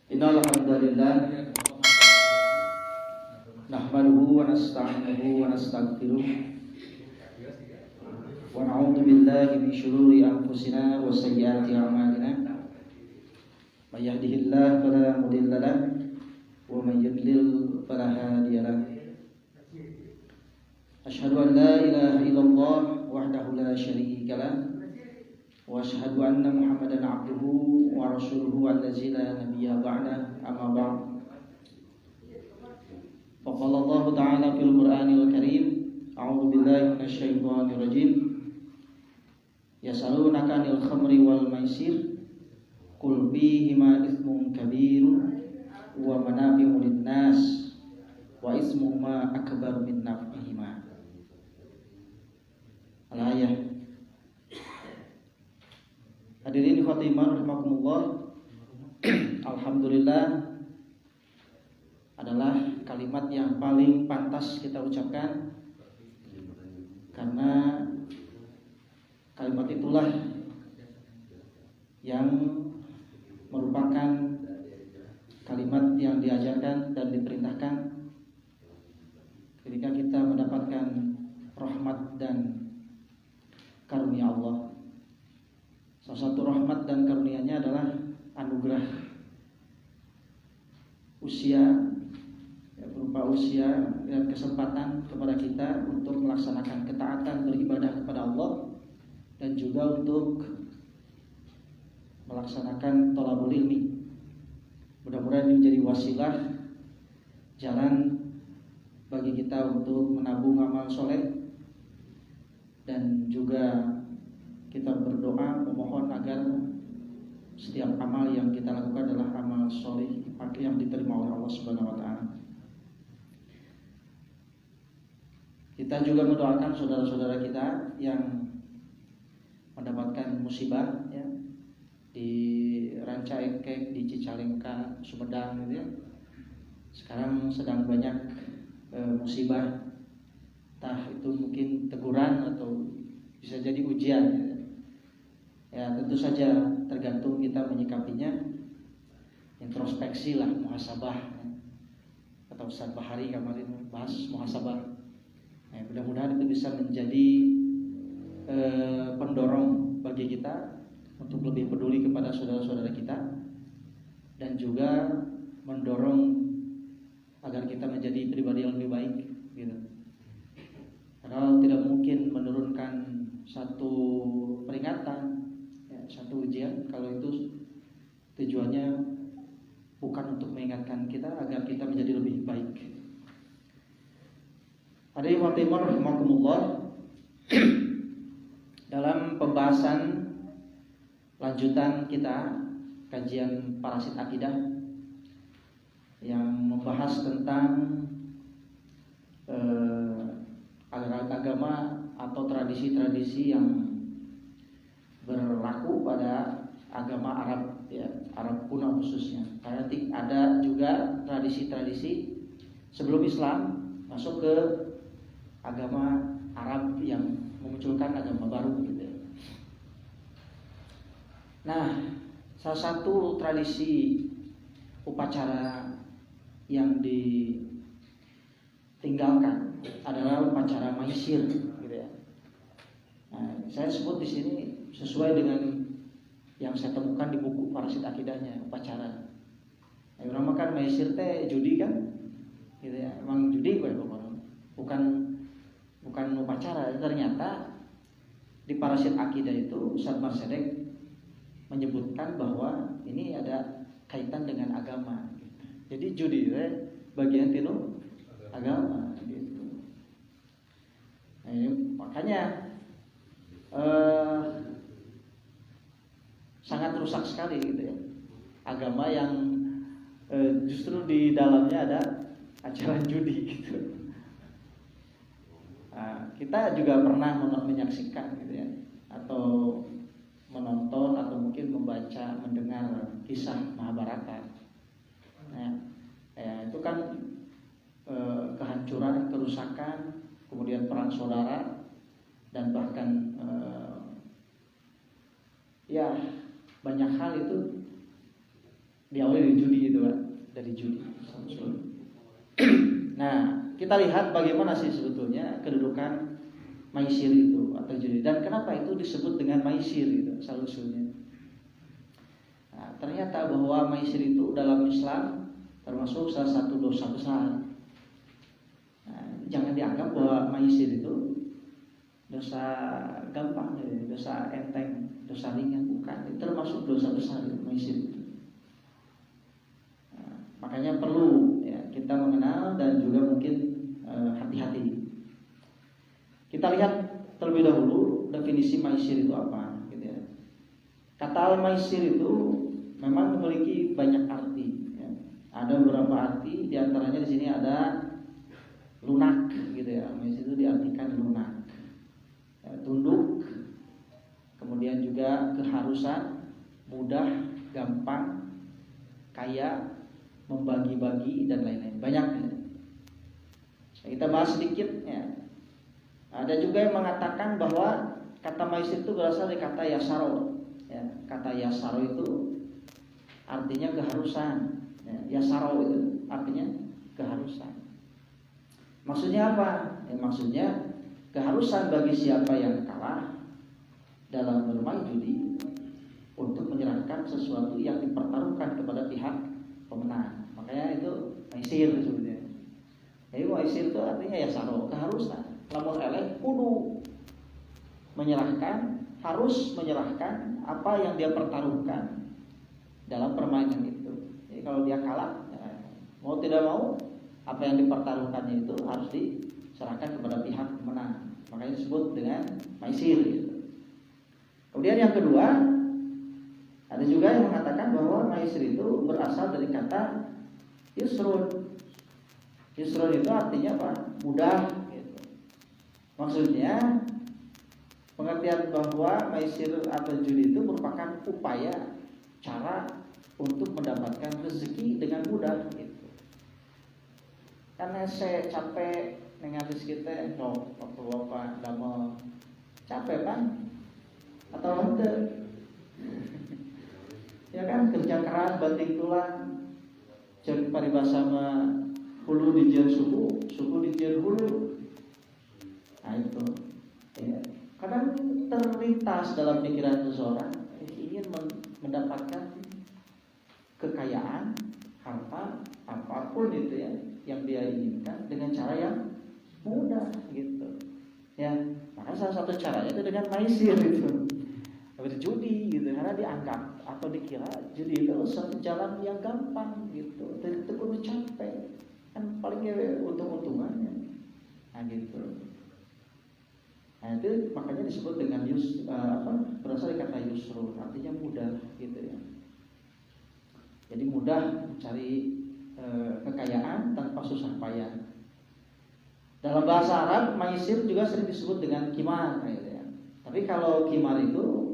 Innal hamdalillah nahmaduhu wa nasta'inuhu wa nastaghfiruh wa na'udzu billahi min shururi anfusina wa sayyiati a'malina. May yahdihillahu fala mudilla lahu wa may yudlil fala hadiya lahu. Asyhadu an la ilaha illallah wahdahu la syarika lahu wa asyhadu anna Muhammadan abduhu wa rasuluhu allazi la nabiyya ba'da, amma ba'd. Faqala Allah ta'ala fil Qur'anil Karim, a'udzu billahi minasy syaithanir rajim. Yasalunaka 'anil khamri wal maisir qul fihima itsmun kabirun wa manafi'u lin-nas wa ismuhuma akbar min naf'ihima. Al-ayah. Hadirin khotimah rahimakumullah. Alhamdulillah adalah kalimat yang paling pantas kita ucapkan, karena kalimat itulah yang merupakan kalimat yang diajarkan dan diperintahkan ketika kita mendapatkan rahmat dan karunia Allah. Salah satu rahmat dan karunia-Nya adalah anugerah usia, berupa usia dan kesempatan kepada kita untuk melaksanakan ketaatan beribadah kepada Allah, dan juga untuk melaksanakan thalabul ilmi. Mudah-mudahan ini menjadi wasilah jalan bagi kita untuk menabung amal soleh, dan juga kita berdoa memohon agar setiap amal yang kita lakukan adalah amal soleh yang diterima oleh Allah Subhanahu wa taala. Kita juga mendoakan saudara-saudara kita yang mendapatkan musibah, ya, di Ranca Ekek, di Cicalengka, Sumedang, gitu ya. Sekarang sedang banyak musibah, entah itu mungkin teguran atau bisa jadi ujian, ya. Ya, tentu saja tergantung kita menyikapinya. Introspeksi lah, muhasabah, ya. Kata Ustaz Bahari kemarin bahas muhasabah. Ya, mudah-mudahan itu bisa menjadi pendorong bagi kita untuk lebih peduli kepada saudara-saudara kita, dan juga mendorong agar kita menjadi pribadi yang lebih baik, gitu. Karena tidak mungkin menurunkan satu peringatan, satu ujian kalau itu tujuannya bukan untuk mengingatkan kita agar kita menjadi lebih baik. Hadirin khotimah rahimakumullah. Dalam pembahasan lanjutan kita kajian parasit akidah yang membahas tentang agama atau tradisi-tradisi yang berlaku pada agama Arab, ya, Arab kuno khususnya. Karena ada juga tradisi-tradisi sebelum Islam masuk ke agama Arab yang memunculkan agama baru, gitu ya. Nah, salah satu tradisi upacara yang ditinggalkan adalah upacara maisir, gitu ya. Nah, saya sebut di sini sesuai dengan yang saya temukan di buku parasit akidahnya, upacara. Nah, orang makan maisir teh judi kan, gitu ya. Emang judi bukan upacara. Ternyata di parasit akidah itu Ustaz Marsedek menyebutkan bahwa ini ada kaitan dengan agama. Jadi judi teh bagian tinu agama, gitu. Nah, ini makanya sangat rusak sekali, gitu ya, agama yang justru di dalamnya ada acara judi, gitu. Nah, kita juga pernah menyaksikan, gitu ya, atau menonton atau mungkin membaca, mendengar kisah Mahabharata. Nah, ya, itu kan kehancuran, kerusakan, kemudian perang saudara, dan bahkan ya banyak hal itu Diawali dari judi itu Pak, dari judi. Nah, kita lihat bagaimana sih sebetulnya kedudukan maisir itu atau judi dan kenapa itu disebut dengan maisir itu asal-usulnya. Nah, ternyata bahwa maisir itu dalam Islam termasuk salah satu dosa besar. Nah, jangan dianggap bahwa maisir itu dosa gampang, dosa enteng, dosa ringan, bukan. Itu termasuk dosa besar maisir itu. Nah, makanya perlu ya, kita mengenal dan juga mungkin hati-hati. Kita lihat terlebih dahulu definisi maisir itu apa, gitu ya. Kata maisir itu memang memiliki banyak arti. Ya. Ada beberapa arti, diantaranya di sini ada lunak, gitu ya. Maisir itu diartikan lunak, ya, tunduk, kemudian juga keharusan, mudah, gampang, kaya, membagi-bagi dan lain-lain. Banyak. Ya. Kita bahas sedikit. Ya. Ada juga yang mengatakan bahwa kata maisir itu berasal dari kata yasaro. Ya, kata yasaro itu artinya keharusan. Ya, yasaro itu artinya keharusan. Maksudnya apa? Ya, maksudnya keharusan bagi siapa yang kalah dalam bermain judi untuk menyerahkan sesuatu yang dipertaruhkan kepada pihak pemenang. Makanya itu maisir sebetulnya. Jadi maisir itu artinya yasaro, keharusan. Lamun eleh kudu menyerahkan, harus menyerahkan apa yang dia pertaruhkan dalam permainan itu. Jadi kalau dia kalah, ya, mau tidak mau apa yang dipertaruhkannya itu harus diserahkan kepada pihak pemenang. Makanya disebut dengan maisir. Gitu. Kemudian yang kedua, ada juga yang mengatakan bahwa maisir itu berasal dari kata yusrun. Yusrun itu artinya apa? Mudah. Maksudnya pengertian bahwa maisir atau judi itu merupakan upaya, cara untuk mendapatkan rezeki dengan mudah gitu. Karena saya capek nengatis kita, bapak damel capek kan? Atau enggak? Ya kan kerja keras banting tulang, jadi paribasa mah hulu dijian suku, suku dijian hulu. Nah itu ya. Kadang terlintas dalam pikiran seseorang ingin mendapatkan kekayaan, harta, apapun itu ya yang dia inginkan dengan cara yang mudah gitu. Ya, maka salah satu caranya itu dengan maisir itu. Berjudi gitu, karena dianggap atau dikira judi itu suatu jalan yang gampang gitu. Dan itu perlu capek. Kan paling untung-untungannya. Nah gitu. Nah itu makanya disebut dengan berasal dari kata yusrun, artinya mudah gitu ya. Jadi mudah mencari kekayaan tanpa susah payah. Dalam bahasa Arab maisir juga sering disebut dengan kimar gitu ya. Tapi kalau kimar itu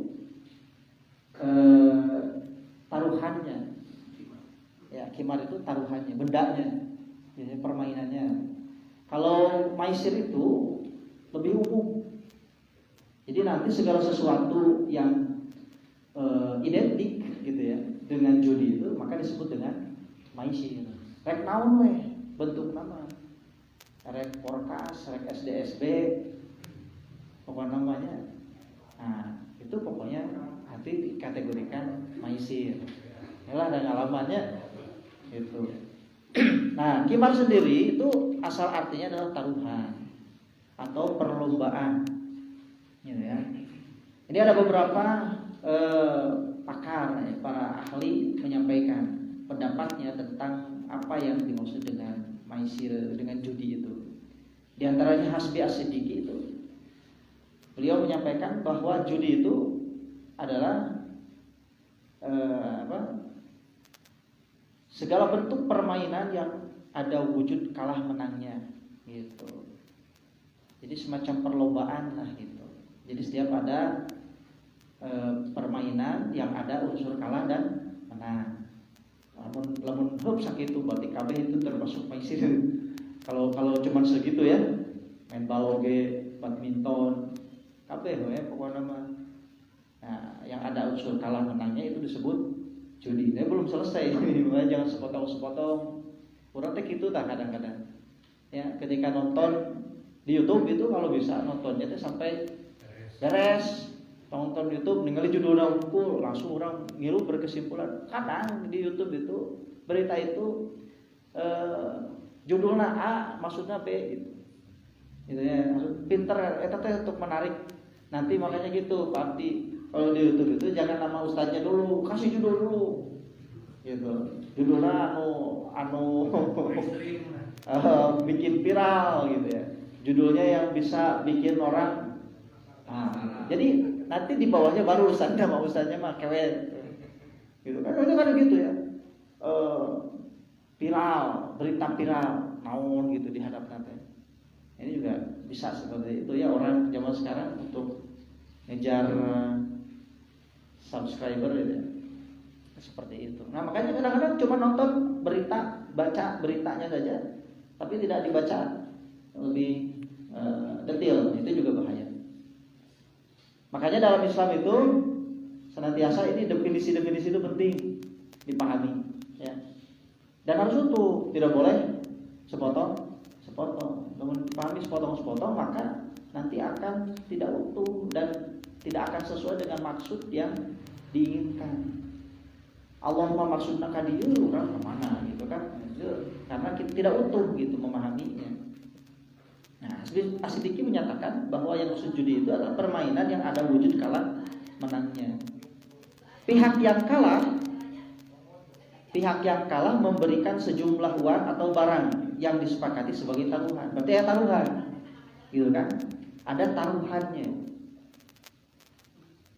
taruhannya, ya kimar itu taruhannya, bendanya, jadi permainannya. Kalau maisir itu lebih umum. Jadi nanti segala sesuatu yang identik gitu ya dengan judi itu maka disebut dengan maisir. Rek naon weh bentuk nama. Rek porkas, rek SDSB, pokoknya namanya. Nah, itu pokoknya nanti dikategorikan maisir. Inilah ada alamannya gitu. Nah, kimar sendiri itu asal artinya adalah taruhan atau perlombaan. Gitu ya. Ini ada beberapa pakar, para ahli menyampaikan pendapatnya tentang apa yang dimaksud dengan maisir, dengan judi itu. Di antaranya Hasbi As-Siddiqi itu, beliau menyampaikan bahwa judi itu adalah segala bentuk permainan yang ada wujud kalah menangnya, gitu. Jadi semacam perlombaan lah gitu. Jadi setiap ada permainan yang ada unsur kalah dan menang. Lamun heup sakitu berarti kabeh itu termasuk maisir. Kalau cuman segitu ya, main baloge, badminton, kabeh we pokoknya mah. Nah, yang ada unsur kalah menangnya itu disebut judi. Belum selesai ini, jangan sepotong-sepotong. Kurang teh gitu tak kadang-kadang. Ya, ketika nonton di YouTube itu kalau bisa nontonnya teh sampai beres. Nonton YouTube ningali judulnya unggul, langsung orang ngilu berkesimpulan. Kadang di YouTube itu berita itu judulnya A, maksudnya B gitu. Gitu ya, maksud pinter eta teh untuk menarik. Nanti makanya gitu, Pak Abdi, kalau di YouTube itu jangan nama ustaznya dulu, kasih judul dulu. Gitu. Judulnya anu bikin viral gitu ya. Judulnya yang bisa bikin orang jadi nanti di bawahnya baru ustaznya mah kewet. Gitu kan, itu kan gitu ya. Viral, berita viral, naon gitu di hadap nanti. Ini juga bisa seperti itu ya, orang zaman sekarang untuk ngejar subscriber gitu ya. Seperti itu. Nah, makanya kadang-kadang cuma nonton berita, baca beritanya saja, tapi tidak dibaca lebih detail. Itu juga bahaya. Makanya dalam Islam itu senantiasa ini definisi-definisi itu penting dipahami, ya. Dan harus utuh, tidak boleh sepotong. Namun dipahami sepotong-sepotong, maka nanti akan tidak utuh dan tidak akan sesuai dengan maksud yang diinginkan. Allahumma maksudna kadieu orang kemana gitu kan? Karena kita tidak utuh gitu memahaminya. Nah, As-Siddiqi menyatakan bahwa yang maksud judi itu adalah permainan yang ada wujud kalah menangnya. Pihak yang kalah memberikan sejumlah uang atau barang yang disepakati sebagai taruhan. Berarti ya taruhan, gitu kan? Ada taruhannya.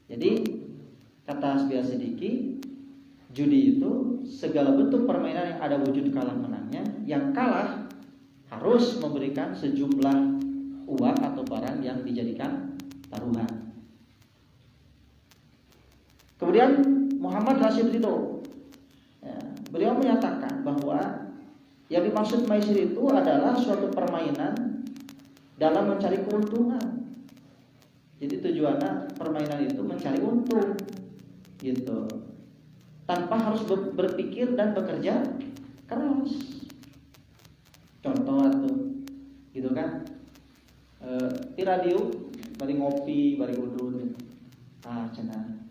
Jadi kata As-Siddiqi, judi itu segala bentuk permainan yang ada wujud kalah menangnya. Yang kalah harus memberikan sejumlah uang atau barang yang dijadikan taruhan. Kemudian Muhammad Rashid Ridho, ya, beliau menyatakan bahwa yang dimaksud maisir itu adalah suatu permainan dalam mencari keuntungan. Jadi tujuannya permainan itu mencari untung, gitu. Tanpa harus berpikir dan bekerja keras. Contoh tuh, gitu kan? Di radio, bari ngopi, bari udun, cenah,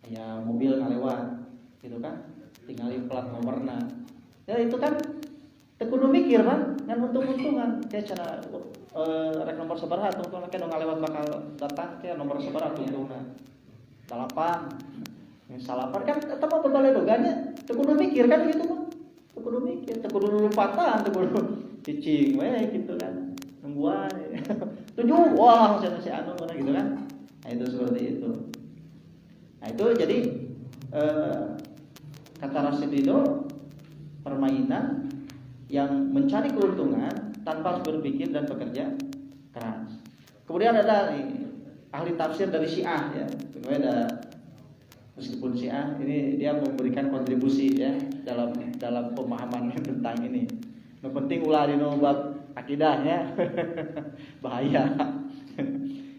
ya mobil ngalewat, gitu kan? Tinggalin plat nomorna. Ya itu kan, tekudu mikir kan, ngan untung-untungan. Kayak cenah, rek nomor sabaraha, tungtung kayak ngalewat bakal datang, kayak nomor sabaraha tungtungna. 8. Salapan kan eta mah babaledogannya teu kudu mikir kan gitu mah. Teu kudu mikir, teu kudu lumpatan, teu kudu cicing we gitu kan. Nungguan. Tujuh, wah cenah si anu mana gitu kan. Nah, itu seperti itu. Nah, itu jadi kata Rashid Ridho, permainan yang mencari keuntungan tanpa harus berpikir dan bekerja keras. Kemudian ada ahli tafsir dari Syiah ya. Kemudian ada, meskipun Syiah ini dia memberikan kontribusi ya dalam pemahaman tentang ini. Yang penting ulah dina bab akidahnya bahaya.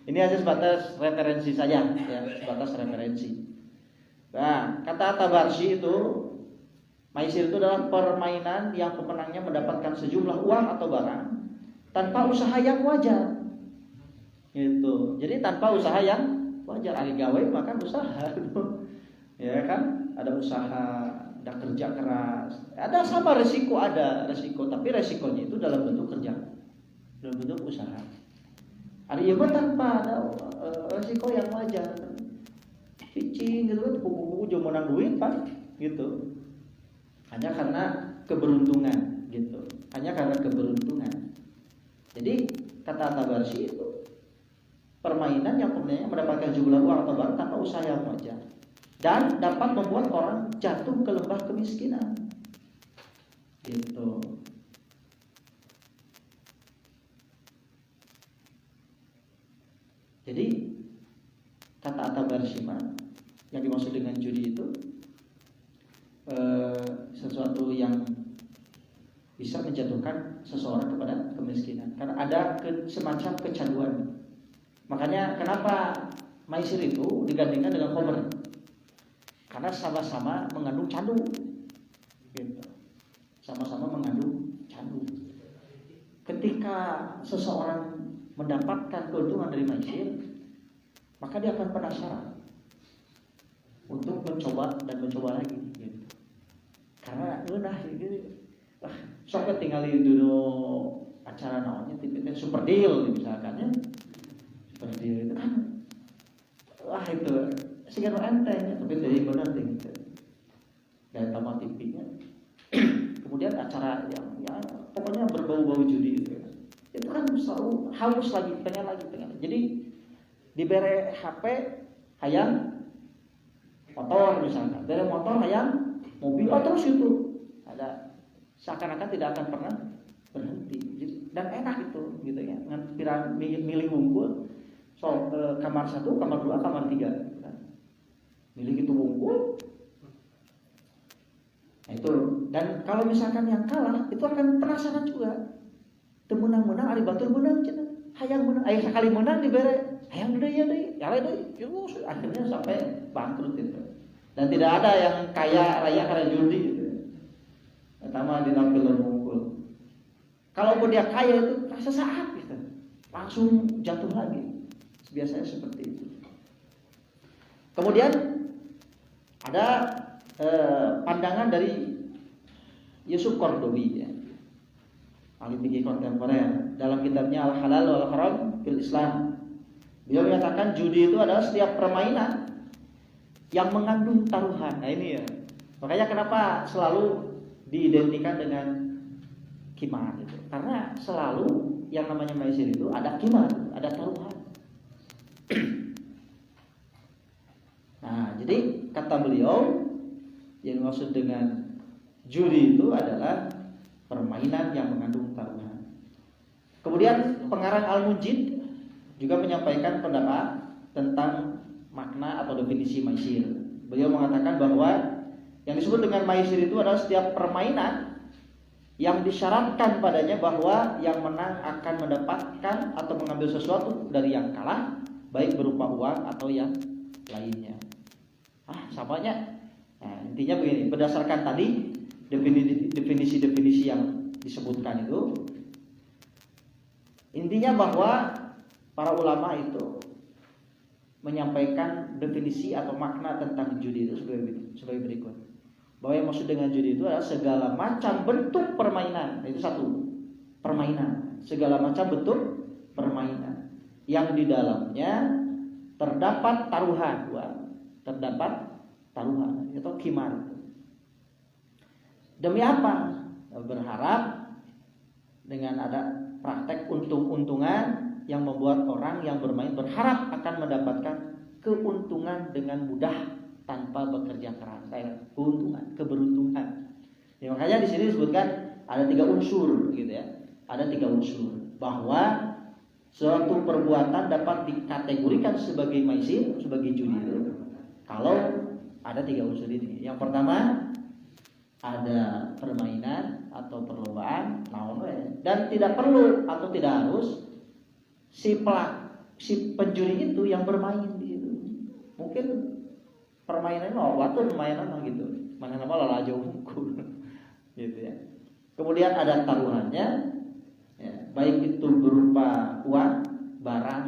Ini hanya sebatas referensi saja ya, sebatas referensi. Nah, kata Tabarsi itu maisir itu adalah permainan yang pemenangnya mendapatkan sejumlah uang atau barang tanpa usaha yang wajar. Gitu. Jadi tanpa usaha yang wajar, ari gawe maka usaha. Ya kan, ada usaha, ada kerja keras, ada sama resiko, tapi resikonya itu dalam bentuk kerja, dalam bentuk usaha. Ada ieu tanpa ada resiko yang wajar, pitching gitu kan, buku-buku cuma menang duit pak, gitu, hanya karena keberuntungan, gitu, hanya karena keberuntungan. Jadi kata Tabarsi itu permainan yang kemudian mendapatkan jumlah uang atau barang tanpa usaha yang wajar dan dapat membuat orang jatuh ke lembah kemiskinan. Gitu. Jadi kata At-Tabarsi yang dimaksud dengan judi itu sesuatu yang bisa menjatuhkan seseorang kepada kemiskinan karena ada semacam kecanduan. Makanya kenapa maisir itu digandingkan dengan khamr? karena sama-sama mengandung candu, gitu. Sama-sama mengandung candu. Ketika seseorang mendapatkan keuntungan dari maisir, maka dia akan penasaran untuk mencoba dan mencoba lagi, gitu. Karena gitu. Sok tinggalin dulu acara namanya tipenya super deal misalkan ya. Super deal itu kan itu segar enteng tapi dari benar gitu. Dan tambah tipenya. Kemudian acara yang pokoknya berbau-bau judi gitu. Itu kan selalu haus lagi, pengen. Jadi dibere HP hayang motor misalkan, bere motor hayang mobil, terus itu ada seakan-akan tidak akan pernah berhenti. Dan enak itu gitu ya. Dengan milih unggul, kamar 1, kamar 2, kamar 3 gitu kan. Milih itu unggul. Nah itu, dan kalau misalkan yang kalah itu akan penasaran juga. Teu menang-menang ari batur menang cenah. Hayang menang, aya sekali menang dibere, hayang deui ya deui, yale deui. Akhirnya sampai bangkrut itu. Dan tidak ada yang kaya raya karena judi gitu. Pertama dinampil unggul. Kalaupun dia kaya itu sesaat gitu, langsung jatuh lagi. Biasanya seperti itu. Kemudian ada pandangan dari Yusuf Qaradawi ya, ahli fikih kontemporer, dalam kitabnya Al-Halal wal Haram fil Islam. Beliau menyatakan judi itu adalah setiap permainan yang mengandung taruhan. Nah ini ya, makanya kenapa selalu diidentikan dengan qimar gitu. Karena selalu yang namanya maisir itu ada qimar, ada taruhan. Nah, jadi kata beliau yang dimaksud dengan judi itu adalah permainan yang mengandung taruhan. Kemudian pengarang Al-Munjid juga menyampaikan pendapat tentang makna atau definisi maisir. Beliau mengatakan bahwa yang disebut dengan maisir itu adalah setiap permainan yang disyaratkan padanya bahwa yang menang akan mendapatkan atau mengambil sesuatu dari yang kalah, baik berupa uang atau yang lainnya. Samanya. Nah, intinya begini, berdasarkan tadi definisi-definisi yang disebutkan itu, intinya bahwa para ulama itu menyampaikan definisi atau makna tentang judi itu sebagai berikut. Bahwa yang maksud dengan judi itu adalah segala macam bentuk permainan. Itu satu, permainan. Segala macam bentuk permainan yang di dalamnya terdapat taruhan, atau qimar. Demi apa? Berharap dengan ada praktek untung-untungan yang membuat orang yang bermain berharap akan mendapatkan keuntungan dengan mudah tanpa bekerja keras. Keberuntungan. Ya, makanya di sini disebutkan ada 3 unsur gitu ya. Ada 3 unsur bahwa suatu perbuatan dapat dikategorikan sebagai maisir, sebagai judi itu kalau ada 3 unsur ini. Yang pertama ada permainan atau perlombaan, dan tidak perlu atau tidak harus si penjuri itu yang bermain gitu. Mungkin permainannya waktu permainan gitu, mana nama lala jauh gitu ya. Kemudian ada taruhannya, ya, baik itu berupa uang, barang,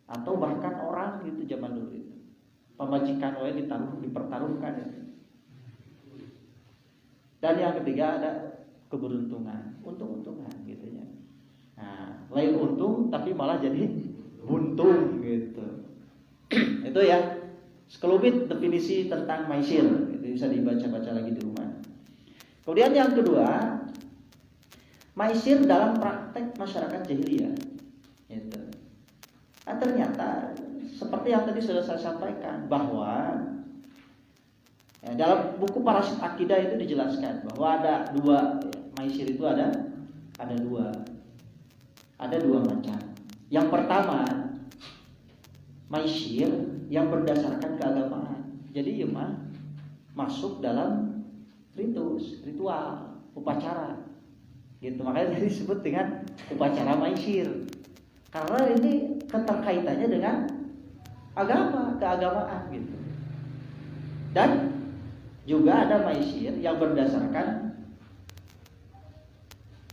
atau bahkan orang gitu zaman dulu itu. Pemajikan dipertaruhkan gitu. Dan yang ketiga ada keberuntungan, untung-untungan gitu ya. Nah, lain untung tapi malah jadi buntung gitu. Itu ya sekelumit definisi tentang maisir. Itu bisa dibaca-baca lagi di rumah. Kemudian yang kedua, maisir dalam praktek masyarakat jahiliyah. Gitu. Nah, ternyata seperti yang tadi sudah saya sampaikan bahwa dalam buku Parasit Akidah itu dijelaskan bahwa ada 2 maisir itu ada 2 macam. Yang pertama maisir yang berdasarkan keagamaan. Jadi masuk dalam ritual, upacara. Gitu. Makanya disebut dengan upacara maisir. Karena ini keterkaitannya dengan agama, keagamaan gitu. Dan juga ada maisir yang berdasarkan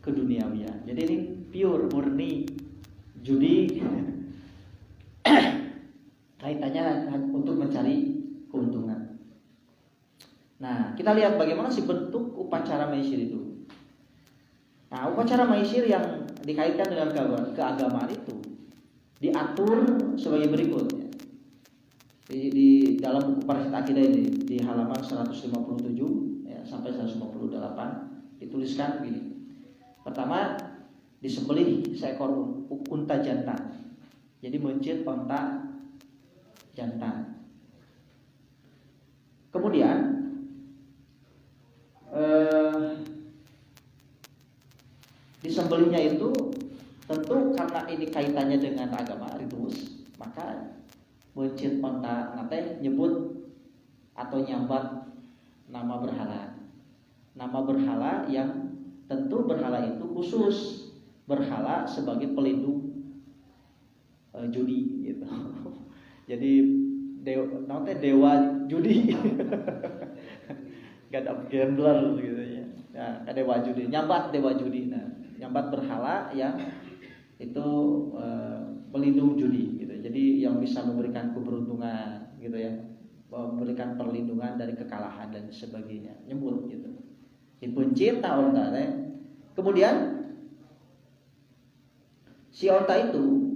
keduniawian. Jadi ini pure, murni judi kaitannya untuk mencari keuntungan. Nah, kita lihat bagaimana sih bentuk upacara maisir itu. Nah, upacara maisir yang dikaitkan dengan keagamaan itu diatur sebagai berikut. Di dalam buku Parasit Akidah ini di halaman 157 ya, sampai 158 dituliskan begini. Pertama, disembelih seekor unta jantan. Jadi mencit unta jantan. Kemudian disembelihnya itu tentu karena ini kaitannya dengan agama ritus, maka mencit unta nate nyebut atau nyambat nama berhala. Nama berhala yang tentu berhala itu khusus berhala sebagai pelindung judi gitu. Jadi dewa judi. God of gambler gitu ya. Nah, dewa judi, nyambat dewa judi. Nah, nyambat berhala yang itu pelindung judi gitu. Jadi yang bisa memberikan keberuntungan gitu ya. Memberikan perlindungan dari kekalahan dan sebagainya. Nyebut gitu. Dipencit onta teh. Kemudian si onta itu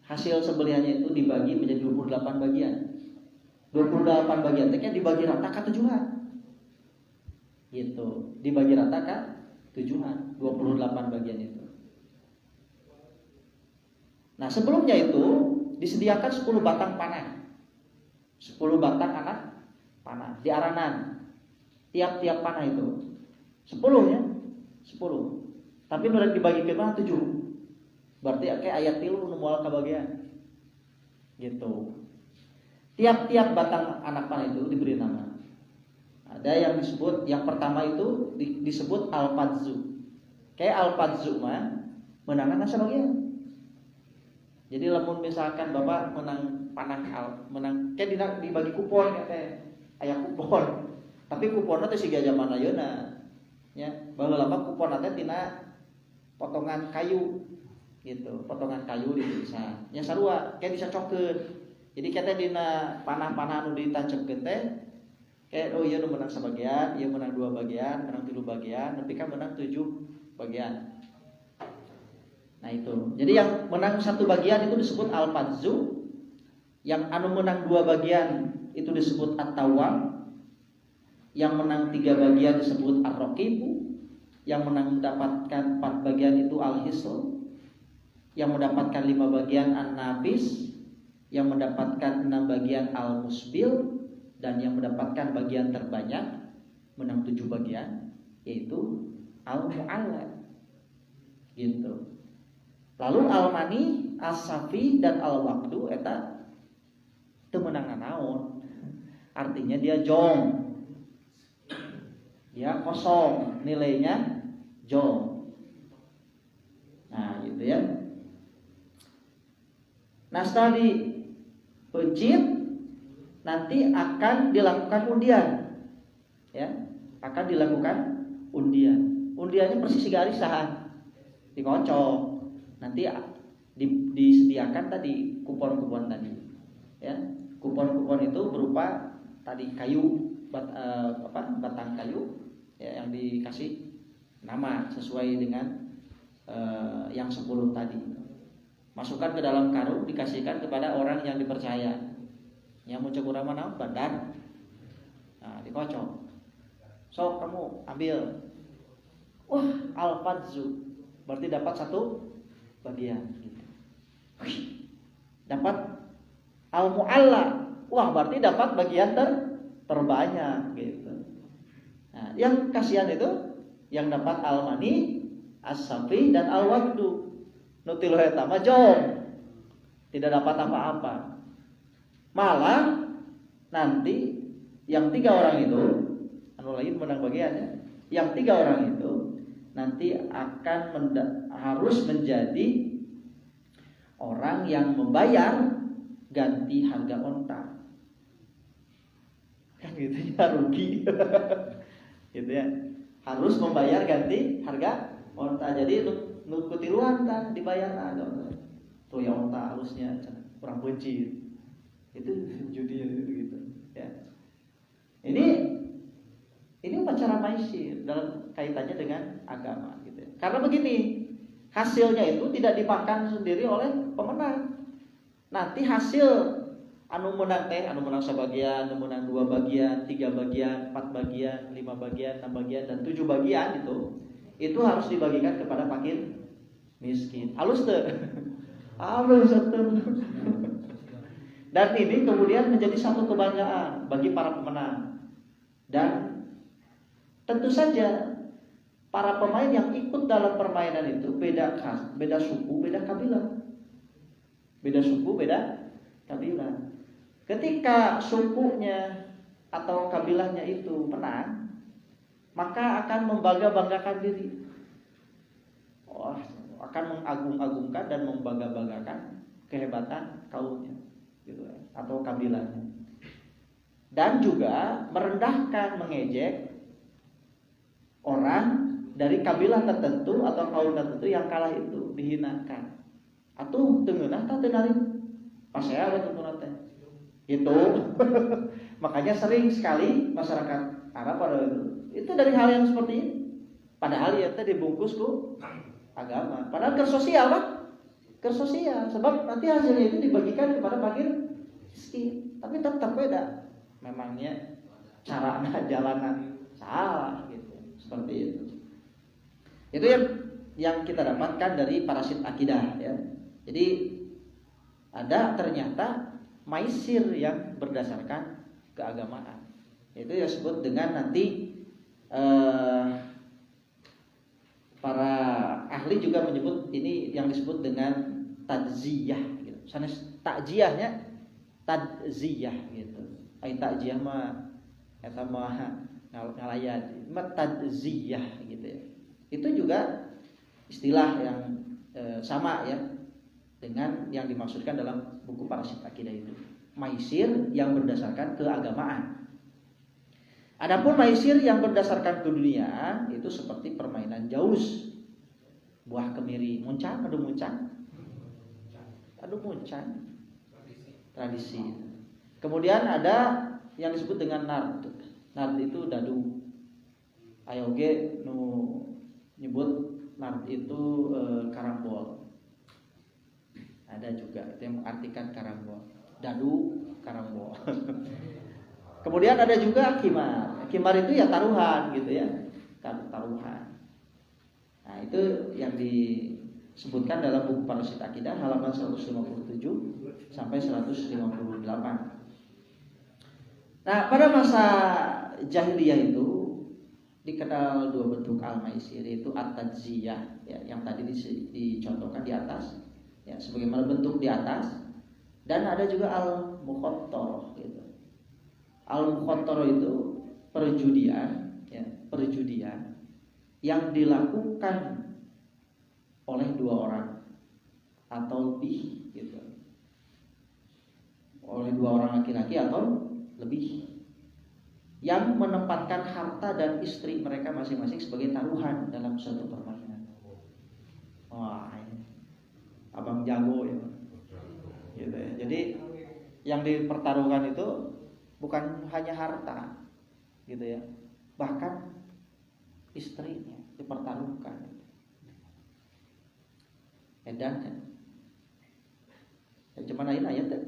hasil sembelihannya itu dibagi menjadi 28 bagian. 28 bagian teh dibagi rata ke tujuan. Gitu. Dibagi rata ke tujuan 28 bagian itu. Nah, sebelumnya itu disediakan 10 batang panah. 10 batang anak panah di aranan. Tiap-tiap panah itu 10 ya. 10. Tapi mereka dibagi ke mana 7. Berarti kayak ayat 3 nu moal kabagian. Gitu. Tiap-tiap batang anak panah itu diberi nama. Ada yang disebut, yang pertama itu disebut al-fadzu. Kayak al-fadzu mah menangan asa bagian. Jadi lamun misalkan Bapak menang panah menang kayak dibagi kupon ya teh. Aya kupon. Tapi kuponnya teh siga zaman ayeuna. Ya, baheula mah kupon teh tina potongan kayu gitu, potongan kayu ditulisan. Nya sarua kayak disacokeun. Jadi kita dina panah-panah anu ditancepkeun teh kayak oh ieu nu menang sabagian, ieu menang 2 bagian, menang 3 bagian, nepi ka menang 7 bagian. Nah itu. Jadi yang menang 1 bagian itu disebut al-fadzu. Yang anu menang 2 bagian itu disebut at-tawam. Yang menang 3 bagian disebut ar-raqibu. Yang menang mendapatkan 4 bagian itu al-hisl. Yang mendapatkan 5 bagian an-nafis. Yang mendapatkan 6 bagian al-musbil. Dan yang mendapatkan bagian terbanyak menang 7 bagian yaitu al-mu'alla. Gitu. Lalu al-mani, as-safi dan al-waqdu eta teu meunang naon. Artinya dia jong. Dia kosong, nilainya jong. Nah, gitu ya. Nah, setelah dipencit nanti akan dilakukan undian. Ya, akan dilakukan undian. Undiannya persis siga arisan. Dikocok. Nanti disediakan tadi kupon-kupon tadi. Ya, kupon-kupon itu berupa tadi kayu batang kayu ya, yang dikasih nama sesuai dengan yang 10 tadi. Masukkan ke dalam karung, dikasihkan kepada orang yang dipercaya. Yang muncul urang mana bandar. Nah, dikocok. Sok kamu ambil. Wah, al-fadzu. Berarti dapat 1 bagian gitu. Dapat al-mu'alla. Wah, berarti dapat bagian terbanyak gitu. Nah, yang kasihan itu yang dapat al-mani, as-safi dan al-waqdu. Nu tilu eta mah jong. Tidak dapat apa-apa. Malah nanti yang 3 orang itu anu lain menang bagiannya. Yang 3 orang itu nanti akan harus menjadi orang yang membayar ganti harga onta. gitu ya, rugi. Gitu ya. Harus membayar ganti harga onta. Jadi nu kutiluan tah dibayar tuh ya onta halusnya kurang benci. Itu judi gitu ya. Ini upacara maisir dalam kaitannya dengan agama gitu ya. Karena begini, hasilnya itu tidak dimakan sendiri oleh pemenang. Nanti hasil anu menang sebagian, anu menang 2 bagian, 3 bagian, 4 bagian, 5 bagian, 6 bagian, dan 7 bagian itu harus dibagikan kepada fakir miskin. Halus tuh. Halus tuh. Dan ini kemudian menjadi satu kebanggaan bagi para pemenang. Dan tentu saja para pemain yang ikut dalam permainan itu beda suku, beda kabilah. Beda suku, beda kabilah. Ketika sukunya atau kabilahnya itu menang, maka akan membangga-banggakan diri. Akan mengagung-agungkan dan membangga-banggakan kehebatan kaumnya gitu ya, atau kabilahnya. Dan juga merendahkan, mengejek orang dari kabilah tertentu atau kaum tertentu yang kalah itu, dihinakan. Atuh teu ngeunah tah teu narik. Pasea we tuntuna teh. Itu makanya sering sekali masyarakat Arab pada itu dari hal yang seperti ini. Padahal ya teh dibungkus ku agama. Padahal ke sosial kan? Ke sosial. Sebab nanti hasilnya itu dibagikan kepada fakir miskin. Tapi tetap beda. Memangnya caranya jalanan salah gitu. Seperti itu. Itu yang kita dapatkan dari parasit akidah ya. Jadi ada ternyata maisir yang berdasarkan keagamaan. Itu yang disebut dengan nanti para ahli juga menyebut ini yang disebut dengan tadziyah gitu. Sanes takjiahnya tadziyah gitu. Ai takjiah mah eta mah ngalayan, mah tadziyah gitu ya. Itu juga istilah yang sama ya dengan yang dimaksudkan dalam buku Parasit Akidah itu. Maisir yang berdasarkan keagamaan. Adapun maisir yang berdasarkan keduniaan itu seperti permainan jauz, buah kemiri, muncang, adu muncang, tradisi. Kemudian ada yang disebut dengan nard. Nard itu dadu. Ayoge nu nyebut nard itu karambol. Ada juga itu yang mengartikan karambol. Dadu, karambol. Kemudian ada juga kimar. Kimar itu ya taruhan gitu ya. Taruhan. Nah, itu yang disebutkan dalam buku Parasit Akidah halaman 157 sampai 158. Nah, pada masa jahiliyah itu dikenal 2 bentuk al-maisir, yaitu at-tadziyah ya, yang tadi dicontohkan di atas ya, sebagaimana bentuk di atas, dan ada juga al-mukhattarah gitu. Al-mukhattarah itu perjudian ya, perjudian yang dilakukan oleh 2 orang atau lebih gitu. Oleh 2 orang laki-laki atau lebih, yang menempatkan harta dan istri mereka masing-masing sebagai taruhan dalam suatu permainan. Wah, ini abang jago ya, gitu ya. Jadi yang dipertaruhkan itu bukan hanya harta, gitu ya, bahkan istrinya dipertaruhkan. Edan kan? Ya, cuman lain ayat deh.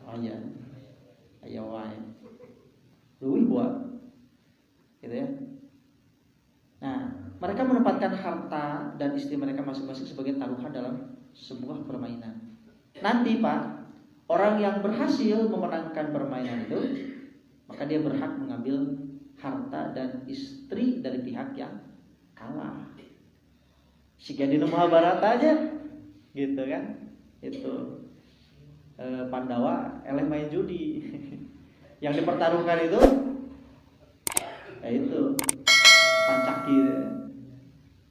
Ayat, ayat wae. Duit buat, gitu ya. Nah, mereka menempatkan harta dan istri mereka masing-masing sebagai taruhan dalam sebuah permainan. Nanti Pak, orang yang berhasil memenangkan permainan itu, maka dia berhak mengambil harta dan istri dari pihak yang kalah. Siga di Mahabharata aja, gitu kan? Itu Pandawa eleh main judi. Yang dipertaruhkan itu, ya itu pancaki,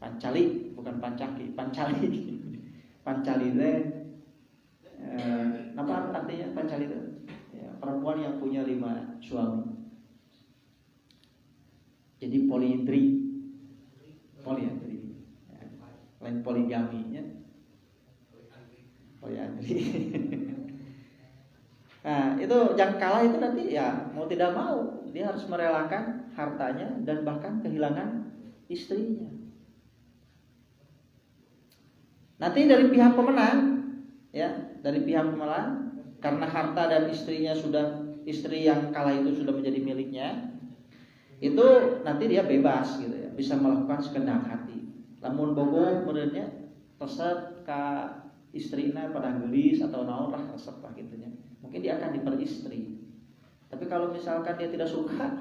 pancali, bukan pancaki, pancali, pancali teh, apa artinya pancali itu? Ya, perempuan yang punya 5 suami. Jadi poliandri. Lain poligaminya. Poliandri. Nah, itu yang kalah itu nanti ya mau tidak mau dia harus merelakan hartanya dan bahkan kehilangan istrinya. Nanti dari pihak pemenang, ya, dari pihak pemenang karena harta dan istrinya istri yang kalah itu sudah menjadi miliknya, itu nanti dia bebas gitu ya, bisa melakukan sekehendak hati. Lamun bogoh menurutnya resep ka istrina pada gelis atau naon lah resep lah gitunya. Mungkin dia akan diperistri. Tapi kalau misalkan dia tidak suka,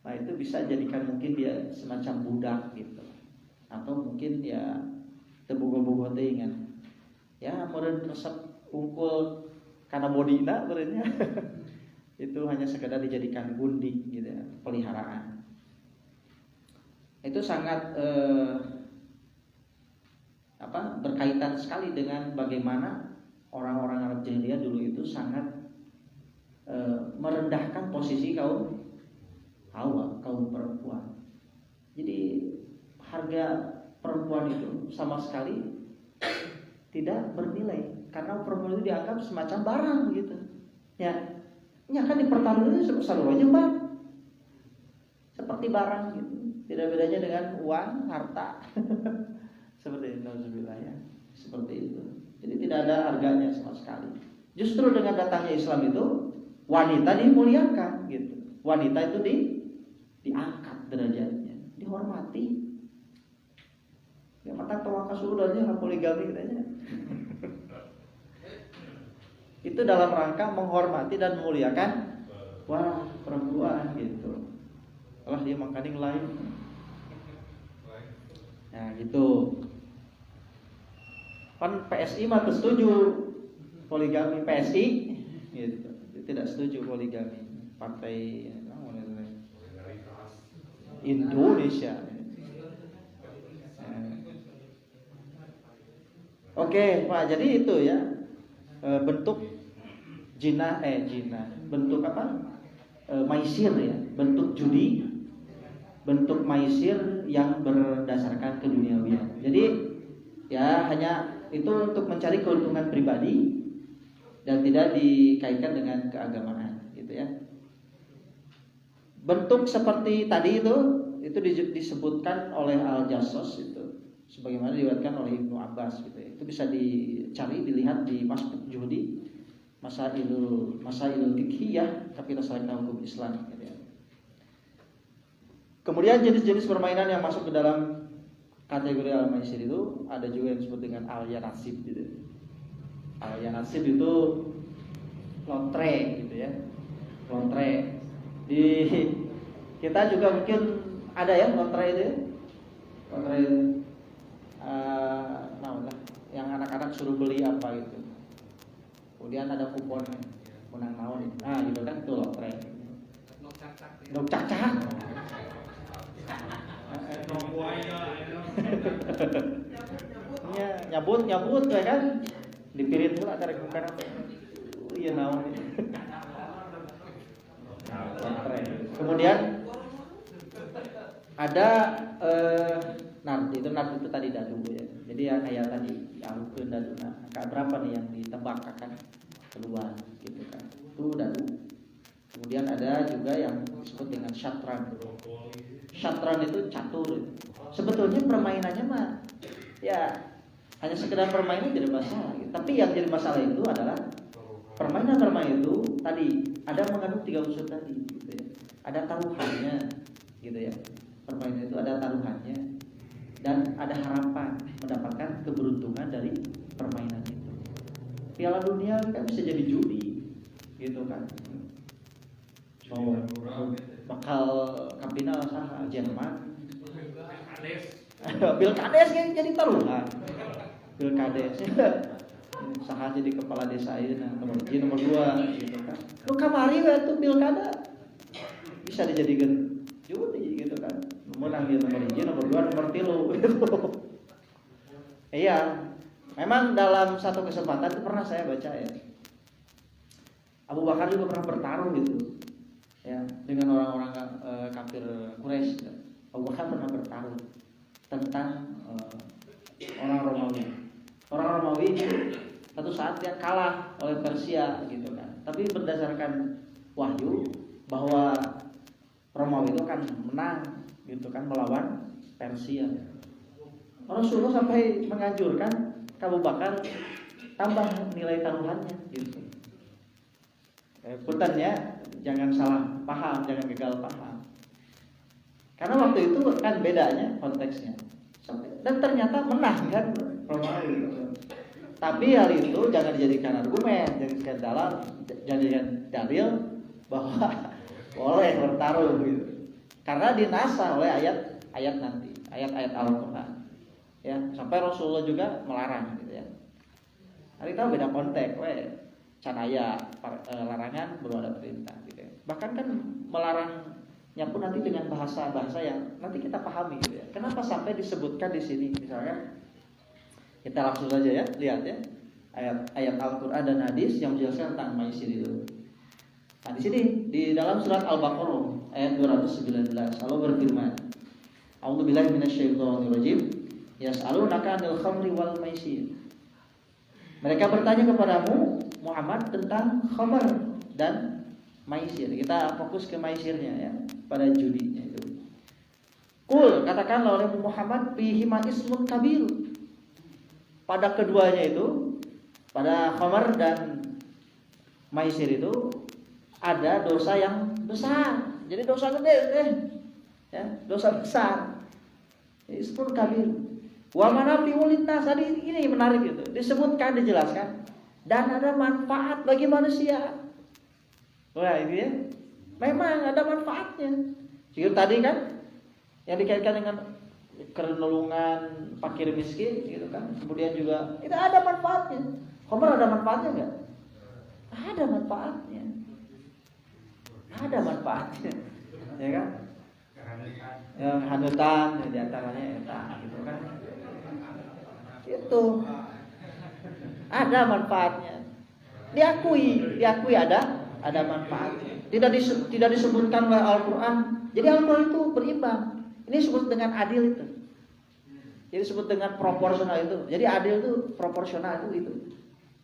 nah itu bisa jadikan mungkin dia semacam budak gitu. Atau mungkin ya tebogo-bogo teuingan. Ya meureun resep unggul karena bodina meureunnya. Itu hanya sekedar dijadikan gundik gitu ya, peliharaan. Itu sangat berkaitan sekali dengan bagaimana orang-orang Arab jahiliyah dulu itu sangat merendahkan posisi kaum Hawa, kaum perempuan. Jadi harga perempuan itu sama sekali tidak bernilai karena perempuan itu dianggap semacam barang gitu. Ya kan dipertaruhkan selalu aja bang, seperti barang gitu. Tidak bedanya dengan uang, harta. Seperti itu, ya. Seperti itu. Jadi tidak ada harganya sama sekali. Justru dengan datangnya Islam itu wanita dimuliakan gitu. Wanita itu diangkat derajatnya, dihormati. Ya mata tawaka sudahnya poligami katanya. Itu dalam rangka menghormati dan memuliakan perempuan gitu. Allah dia makaning lain. Nah gitu. Kan PSI mah setuju poligami, PSI gitu. Tidak setuju poligami. Partai Indonesia. Oke, Pak. Jadi itu ya bentuk jina, bentuk apa? Maisir ya, bentuk judi, bentuk maisir yang berdasarkan keduniawian. Jadi ya hanya itu untuk mencari keuntungan pribadi dan tidak dikaitkan dengan keagamaan, gitu ya. Bentuk seperti tadi itu disebutkan oleh Al-Jassos itu, sebagaimana diriwayatkan oleh Ibnu Abbas, gitu ya. Itu bisa dicari, dilihat di Masbuk Juhdi, Masailul Fiqhiyah, Kapital Syariah Hukum Islam, gitu ya. Kemudian jenis-jenis permainan yang masuk ke dalam kategori al-maisir itu ada juga yang disebut dengan al-yanasib gitu. Al-yanasib itu lotre gitu ya. Lotre. Di kita juga mungkin ada ya lotre itu. Lotre yang anak-anak suruh beli apa gitu. Kemudian ada kuponnya. Menang naon. Nah, gitu kan itu lotre. Dok cacak. Nyabut ya kan dipirit pula karek bukan apa. Iya naon. Kemudian ada nard itu tadi dadu ya. Jadi ya kayak tadi yang ke dadu. Nah, berapa nih yang ditebak akan keluar gitu kan. Itu dadu. Kemudian ada juga yang disebut dengan syatran. Syatran itu catur. Sebetulnya permainannya mah ya hanya sekedar permainan jadi masalah. Tapi yang jadi masalah itu adalah permainan itu tadi ada mengandung 3 unsur tadi, gitu ya. Ada taruhannya, gitu ya. Permainan itu ada taruhannya dan ada harapan mendapatkan keberuntungan dari permainan itu. Piala Dunia kan bisa jadi judi, gitu kan. Bakal kampina saha Jerman. Pilkades kan jadi taruhan. Pilkades saha jadi kepala desa ayeuna nomor 2 gitu kan. Lu kamari we tuh pilkada bisa dijadikan judi gitu kan. Menang dia nomor 1, nomor 2, nomor 3 gitu. Iya. Memang dalam satu kesempatan itu pernah saya baca ya. Abu Bakar juga pernah bertarung gitu, ya, dengan orang-orang kafir Quraisy. Abu Bakar pernah bertarung tentang orang Romawi. Orang Romawi ini satu saat dia kalah oleh Persia gitu kan. Tapi berdasarkan wahyu bahwa Romawi itu akan menang gitu kan melawan Persia. Rasulullah sampai menganjurkan Abu Bakar tambah nilai taruhannya gitu. Puntennya jangan salah paham, jangan gagal paham. Karena waktu itu kan bedanya konteksnya. Dan ternyata menang kan Romawi. Tapi hal itu jangan dijadikan argumen, jadikan dalil bahwa boleh bertarung gitu. Karena dinasa oleh ayat-ayat nanti, ayat-ayat Al-Qur'an. Ya, sampai Rasulullah juga melarang gitu ya. Hari tahu beda konteks, can aya larangan belum ada perintah gitu ya. Bahkan kan melarangnya pun nanti dengan bahasa-bahasa yang nanti kita pahami gitu ya. Kenapa sampai disebutkan di sini misalnya? Kita langsung saja ya, lihat ya. Ayat Al-Qur'an dan hadis yang menjelaskan tentang maisir itu. Nah, di sini di dalam surat Al-Baqarah ayat 219 Allah berfirman, A'udzubillahi minasyaitonirrajim. Yas'alunaka 'anil khamri wal maisir. Mereka bertanya kepadamu Muhammad tentang khamr dan maisir. Kita fokus ke maisirnya ya, pada judinya itu. Qul, katakanlah oleh Muhammad, fihi ismun kabir. Pada keduanya itu, pada khamr dan maisir itu ada dosa yang besar. Jadi dosa gede deh. Ya, dosa besar. Ismun kabir. Wa manafi'ul linnas, tadi ini menarik gitu. Disebutkan, dijelaskan dan ada manfaat bagi manusia. Wah, ini ya. Memang ada manfaatnya. Jadi tadi kan yang dikaitkan dengan kerenulungan fakir miskin gitu kan. Kemudian juga itu ada manfaatnya. Khamr ada manfaatnya enggak? Ada manfaatnya. Ada manfaatnya. Ya kan? Yang hanutan di antaranya eta gitu kan. Itu ada manfaatnya, diakui ada manfaatnya. Tidak disebutkan oleh Al-Qur'an. Jadi Al-Qur'an itu berimbang. Ini disebut dengan adil itu. Jadi disebut dengan proporsional itu. Jadi adil itu proporsional itu.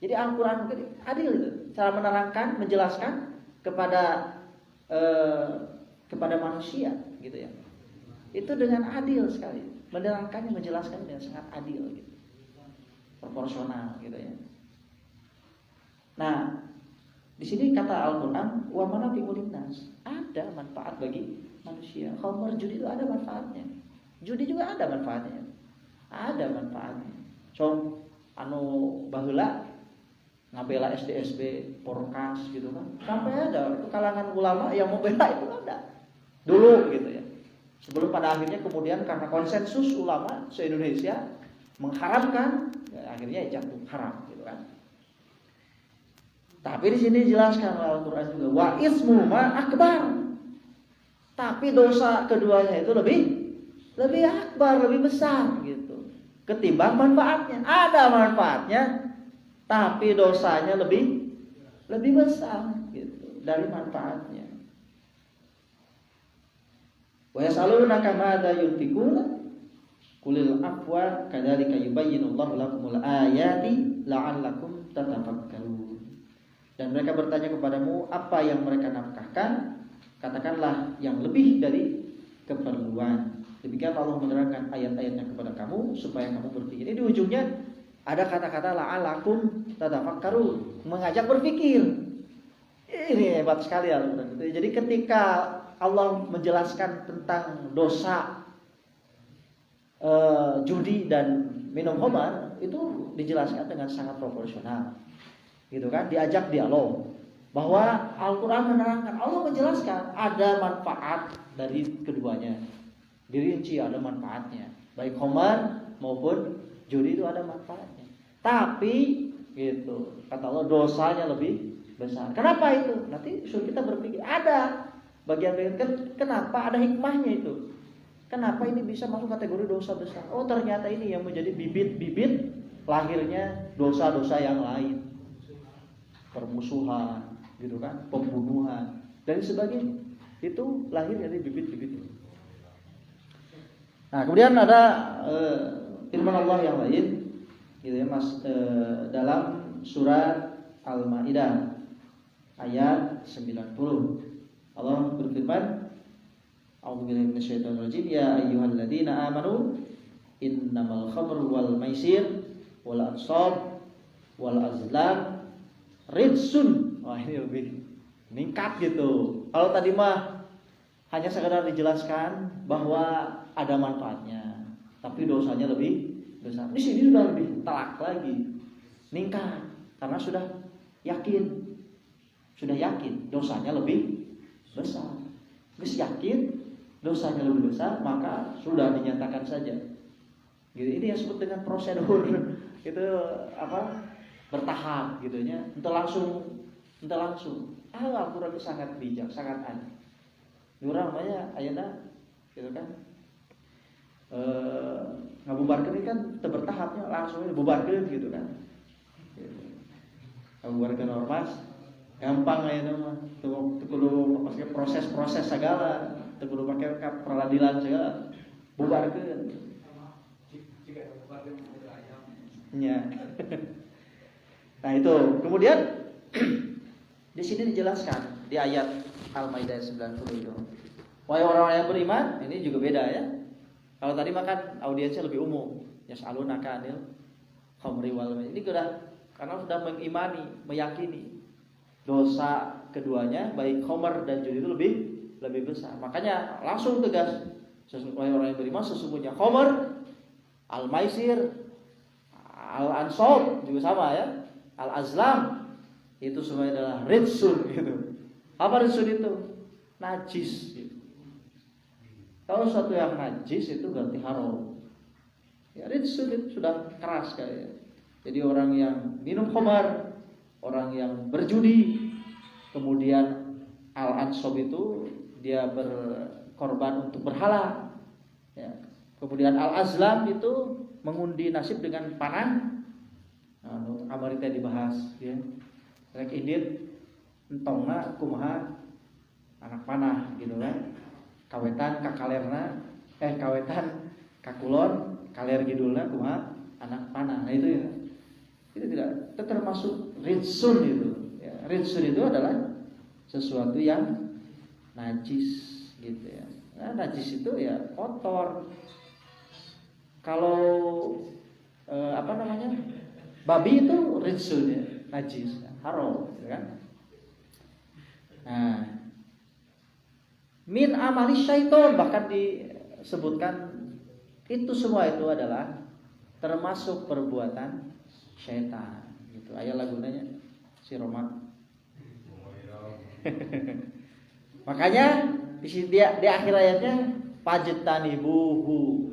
Jadi Al-Qur'an itu adil itu. Cara menerangkan, menjelaskan kepada manusia gitu ya. Itu dengan adil sekali. Menerangkannya, menjelaskan dengan sangat adil gitu. Proporsional gitu ya. Nah, di sini kata Al-Qur'an wa manafi'ul linnas, ada manfaat bagi manusia. Khamr, judi itu ada manfaatnya. Judi juga ada manfaatnya. Ada manfaatnya. So, baheula ngabela SDSB, Porkas gitu kan. Sampai ada itu kalangan ulama yang mau bela itu ada. Dulu gitu ya. Sebelum pada akhirnya kemudian karena konsensus ulama se-Indonesia mengharamkan, ya, akhirnya jatuh haram gitu kan. Tapi di sini dijelaskan oleh Al-Qur'an juga wa ismu ma akbar. Tapi dosa keduanya itu lebih akbar, lebih besar gitu. Ketimbang manfaatnya. Ada manfaatnya, tapi dosanya lebih besar gitu dari manfaatnya. Wa yasalunaka madza yunfikuna Qulil afwa kadzalika yubayyinullahu lakumul ayati la'allakum tatafakkarun. Dan mereka bertanya kepadamu apa yang mereka nafkahkan, katakanlah yang lebih dari keperluan. Demikian Allah menerangkan ayat-ayatnya kepada kamu supaya kamu berpikir. Ini di ujungnya ada kata-kata la'allakum tatafakkarun, mengajak berpikir. Ini hebat sekali Al-Qur'an. Jadi ketika Allah menjelaskan tentang dosa judi dan minum khamar itu dijelaskan dengan sangat proporsional, gitu kan? Diajak dialog bahwa Al-Qur'an menerangkan, Allah menjelaskan ada manfaat dari keduanya, dirinci ada manfaatnya, baik khamar maupun judi itu ada manfaatnya. Tapi gitu kata Allah dosanya lebih besar. Kenapa itu? Nanti suruh kita berpikir. Ada bagian-bagian kenapa ada hikmahnya itu. Kenapa ini bisa masuk kategori dosa besar? Oh ternyata ini yang menjadi bibit-bibit lahirnya dosa-dosa yang lain, permusuhan, gitu kan, pembunuhan dan sebagainya. Itu lahir dari bibit-bibit itu. Nah, kemudian ada firman Allah yang lain gitu ya, dalam surat Al-Maidah ayat 90. Allah berfirman, A'udzubillahi minasyaitonir rajim, ya ayyuhalladzina amanu innamal khamru wal maisir wal ansab wal azlam ridsun. Wah, ini lebih meningkat gitu. Kalau tadi mah hanya sekedar dijelaskan bahwa ada manfaatnya, tapi dosanya lebih besar. Di sini sudah lebih telak lagi, meningkat karena sudah yakin dosanya lebih besar. Geus yakin dosanya lebih besar, maka sudah dinyatakan saja. Gitu. Ini yang disebut dengan prosedur itu apa? Bertahap gitunya. Entah langsung. Al-Qur'an itu sangat bijak, sangat aneh. Urang mah ayeuna gitu kan. Ngabubarkeun kan teu bertahapnya, langsung dibubarkeun gitu kan. Gitu. Ngabubarkeun ormas gampang ayeuna mah, teu kudu make proses-proses segala, teu kudu make peradilan segala, bubarkeun. Ya. Nah itu, kemudian di sini dijelaskan di ayat Al-Maidah 90 itu. Wahai orang-orang yang beriman, ini juga beda ya. Kalau tadi makan audiensnya lebih umum, yas'alunaka 'anil khamri wal maisir. Ini karena sudah mengimani, meyakini dosa keduanya baik khamr dan judi itu lebih besar. Makanya langsung tegas, wahai orang yang beriman, sesungguhnya khamr, al-maisir, al-ansab juga sama ya, al-azlam itu semua adalah ridsun gitu. Apa ridsun itu? Najis gitu. Kalau sesuatu yang najis itu berarti haram. Ya ridsun itu sudah keras kayak. Jadi orang yang minum khamar, orang yang berjudi, kemudian al-ansab itu dia berkorban untuk berhala. Ya. Kemudian al-azlam itu mengundi nasib dengan panah. Nah, amarita dibahas ya. Rek indit entongna kumaha anak panah gitu kan. Kawetan kakalerna kawetan kakulon kaler gidulna kumaha anak panah. Nah itu ya. Itu tidak, itu termasuk ridsun itu. Ya, ridsun itu adalah sesuatu yang najis gitu ya. Nah, najis itu ya kotor. Kalau babi itu ridsun ya, najis, haram, gitu kan? Nah, min amali syaiton bahkan disebutkan itu semua itu adalah termasuk perbuatan syaitan. Gitu. Aya lagunanya si Roma. Makanya di akhir ayatnya pajtanibuhu.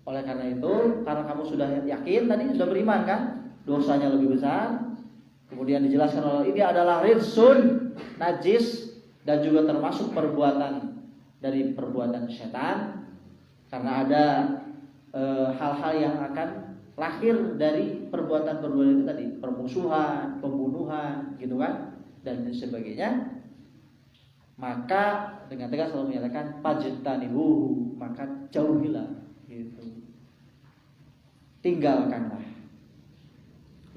Oleh karena itu, karena kamu sudah yakin tadi sudah beriman kan, dosanya lebih besar. Kemudian dijelaskan oleh ini adalah ridsun, najis dan juga termasuk perbuatan dari perbuatan setan. Karena ada hal-hal yang akan lahir dari perbuatan-perbuatan itu tadi, permusuhan, pembunuhan, gitu kan, dan sebagainya. Maka dengan tegas Allah menyatakan pajtanibuhu, maka jauhilah, gitu. Tinggalkanlah.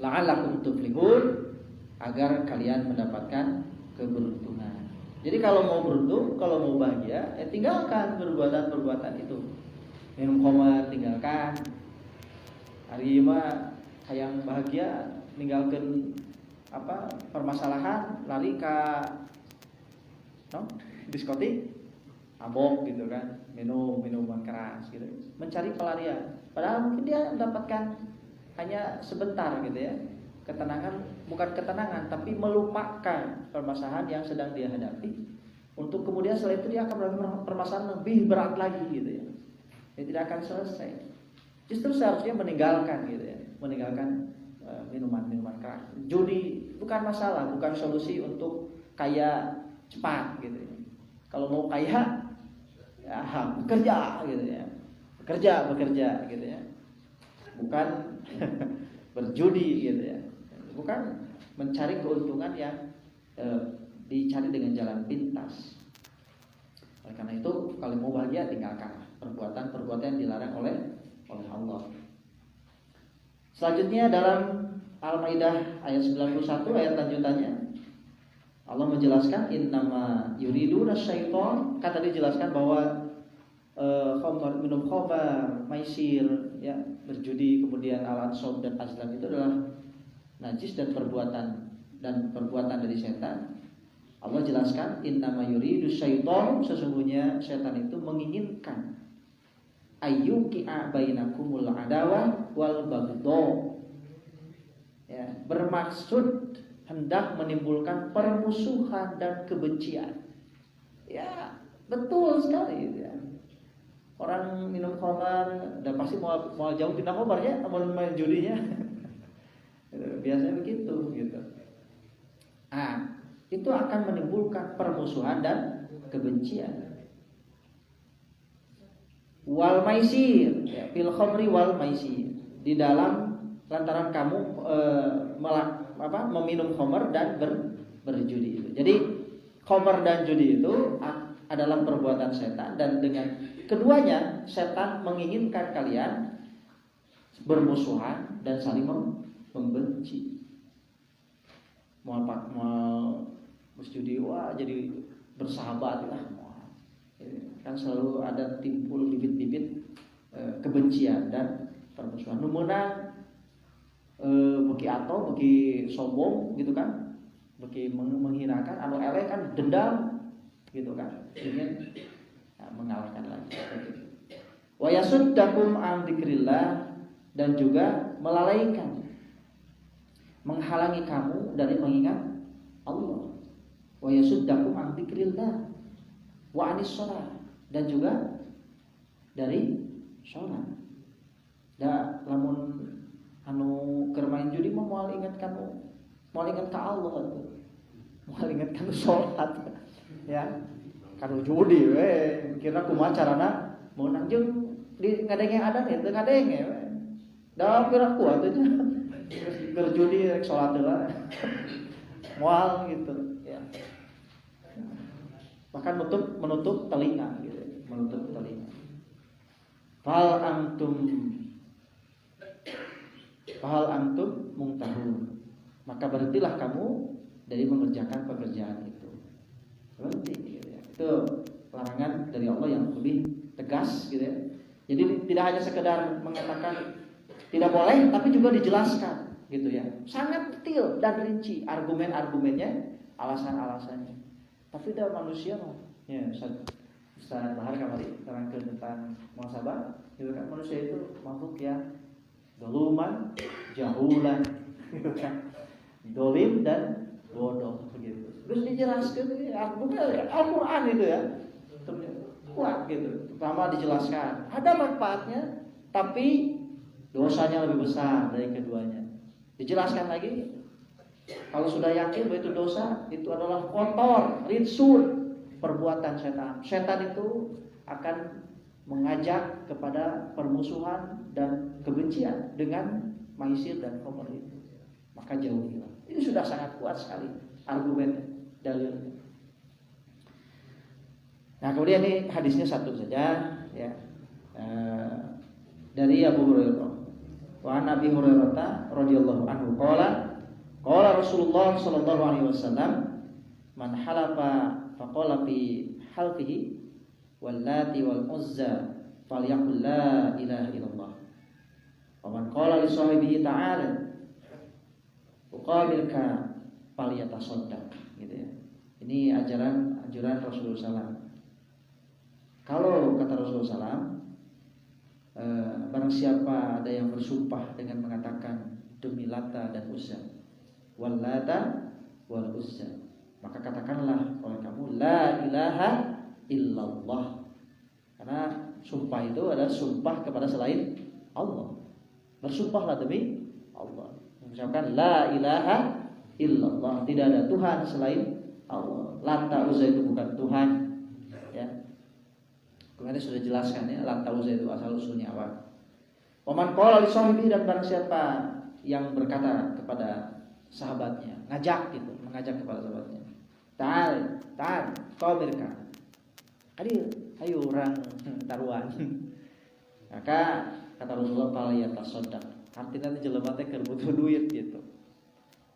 La'allakum tuflihun, agar kalian mendapatkan keberuntungan. Jadi kalau mau beruntung, kalau mau bahagia, tinggalkan perbuatan-perbuatan itu. Minum khamar tinggalkan. Hari mah hayang bahagia, ninggalkeun permasalahan, lari ka diskotik, mabok gitu kan, minum minuman keras gitu. Mencari pelarian. Padahal mungkin dia mendapatkan hanya sebentar gitu ya. Ketenangan, bukan ketenangan, tapi melupakan permasalahan yang sedang dia hadapi. Untuk kemudian setelah itu dia akan menghadapi permasalahan lebih berat lagi gitu ya. Dia tidak akan selesai. Justru seharusnya meninggalkan gitu ya. Meninggalkan minuman-minuman keras. Judi bukan masalah, bukan solusi untuk kaya cepat gitu ya. Kalau mau kaya ya bekerja gitu ya. Bekerja gitu ya. Bukan berjudi gitu ya. Bukan mencari keuntungan yang dicari dengan jalan pintas. Oleh karena itu, kalau mau bahagia tinggalkan perbuatan-perbuatan yang dilarang oleh Allah. Selanjutnya dalam Al-Maidah ayat 91 ayat lanjutannya Allah menjelaskan innama yuriduna syaiton, kan tadi dijelaskan bahwa khamr, minum khamar, maisir, ya, berjudi, kemudian al-ansab dan azlam itu adalah najis dan perbuatan dari setan. Allah jelaskan innama yuridu syaiton, sesungguhnya setan itu menginginkan ayyuqi'a bainakumul adawa wal baghdha, ya, bermaksud hendak menimbulkan permusuhan dan kebencian. Ya, betul sekali ya. Orang minum khamar dan pasti mau jauh pindah khamarnya, mau main judinya. Biasanya begitu gitu. Itu akan menimbulkan permusuhan dan kebencian. Wal maisir, ya, fil khamri wal maisir. Di dalam lantaran kamu meminum khamar dan berjudi itu. Jadi khamar dan judi itu adalah perbuatan setan, dan dengan keduanya setan menginginkan kalian bermusuhan dan saling membenci. Mau berjudi, wah jadi bersahabat lah, kan selalu ada timbul bibit-bibit kebencian dan permusuhan. Numunang bagi atau bagi sombong gitu kan, bagi menghinakan, anu eleh kan dendam gitu kan, ingin mengalahkan lagi. Wa yasuddakum an dzikrillah, dan juga melalaikan, menghalangi kamu dari mengingat Allah. Wa yasuddakum an dzikrillah wa anis shalah, dan juga dari sholat. Da lamun anu keur main judi mah moal ingat ka Allah tuh. Moal ingat ka sholat. Ya. Kanu judi we, kira kumaha carana meunang jeung di ngadenge adan ya teu ngadenge we. Da kira kuat teh keur judi rek salat heula. Moal gitu ya. Bahkan menutup telinga gitu, menutup telinga. Fal antum muntahun, maka berhentilah kamu dari mengerjakan pekerjaan itu. Berhenti gitu ya. Itu larangan dari Allah yang lebih tegas gitu ya. Jadi tidak hanya sekedar mengatakan tidak boleh, tapi juga dijelaskan gitu ya. Sangat detail dan rinci argumen-argumennya, alasan-alasannya. Tapi dah manusia mah ya, Ustaz Bahar kemarin terangkan tentang muhasabah, gitu kan, manusia itu makhluk yang doluman, jahulan, gitu kan, dolim dan bodoh begitu. Terus dijelaskan ini Al-Quran itu ya, kuat gitu. Pertama dijelaskan ada manfaatnya, tapi dosanya lebih besar dari keduanya. Dijelaskan lagi, kalau sudah yakin bahwa itu dosa, itu adalah kotor, rinsun, perbuatan setan. Setan itu akan mengajak kepada permusuhan dan kebencian dengan maisir dan khamr itu. Maka jauhilah. Ini sudah sangat kuat sekali argumen dalilnya. Nah, kemudian ini hadisnya satu saja ya. Dari Abu Hurairah. Wa an Abi Hurairah radhiyallahu anhu qala Rasulullah sallallahu alaihi wasallam, man halafa faqala fi halqihi wallati wal uzza falyaqul la ilaha illallah. Wa man qala li sahibihi ta'ala uqabilka falyatasaddaq, gitu ya. Ini anjuran Rasulullah SAW. Kalau kata Rasulullah SAW, barang siapa ada yang bersumpah dengan mengatakan demi Lata dan Uzza, wal Lata wal Uzza, maka katakanlah oleh kamu la ilaha illallah. Karena sumpah itu adalah sumpah kepada selain Allah. Bersumpahlah demi Allah, mengucapkan la ilaha illallah, tidak ada Tuhan selain Allah. Lata Uzza itu bukan Tuhan ya. Kemarin sudah jelaskan ya, Lata Uzza itu asal usulnya apa. Waman qala li sahibi, dan barang siapa yang berkata kepada sahabatnya, mengajak kepada sahabatnya, Ta'al, qamirka. Ayo orang taruhan. Maka kata Rasulullah fal yatasaddaq. Artinya jelema teh keur butuh duit gitu.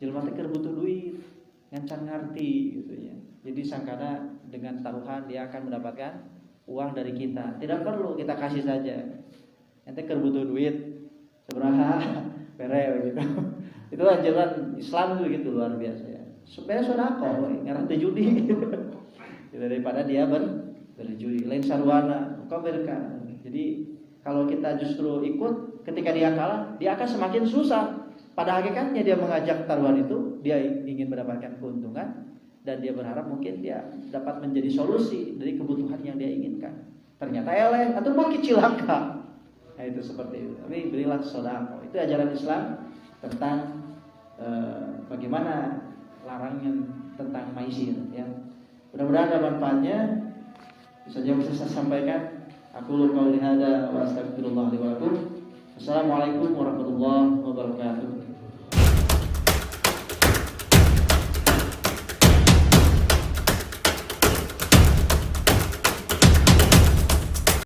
Jelema teh keur butuh duit, ngancan ngarti gitu ya. Jadi sangkana dengan taruhan dia akan mendapatkan uang dari kita. Tidak perlu kita kasih saja. Ente keur butuh duit seberapa pere gitu. Itu ajaran Islam itu gitu luar biasa ya. Supaya sedekah ngarang teh judi. Daripada dia berjudi. Lain sarwana, kau berkah. Jadi kalau kita justru ikut, ketika dia kalah, dia akan semakin susah. Pada hakikatnya dia mengajak taruhan itu, dia ingin mendapatkan keuntungan dan dia berharap mungkin dia dapat menjadi solusi dari kebutuhan yang dia inginkan. Ternyata eleh atau mungkin cilaka. Nah itu seperti itu. Tapi berilah sedekah. Itu ajaran Islam tentang bagaimana larangan tentang maisir. Ya. Mudah-mudahan ada manfaatnya. Bisa saya sampaikan. Aku qauli hada wa astaghfirullah li wa lakum. Assalamualaikum warahmatullahi wabarakatuh.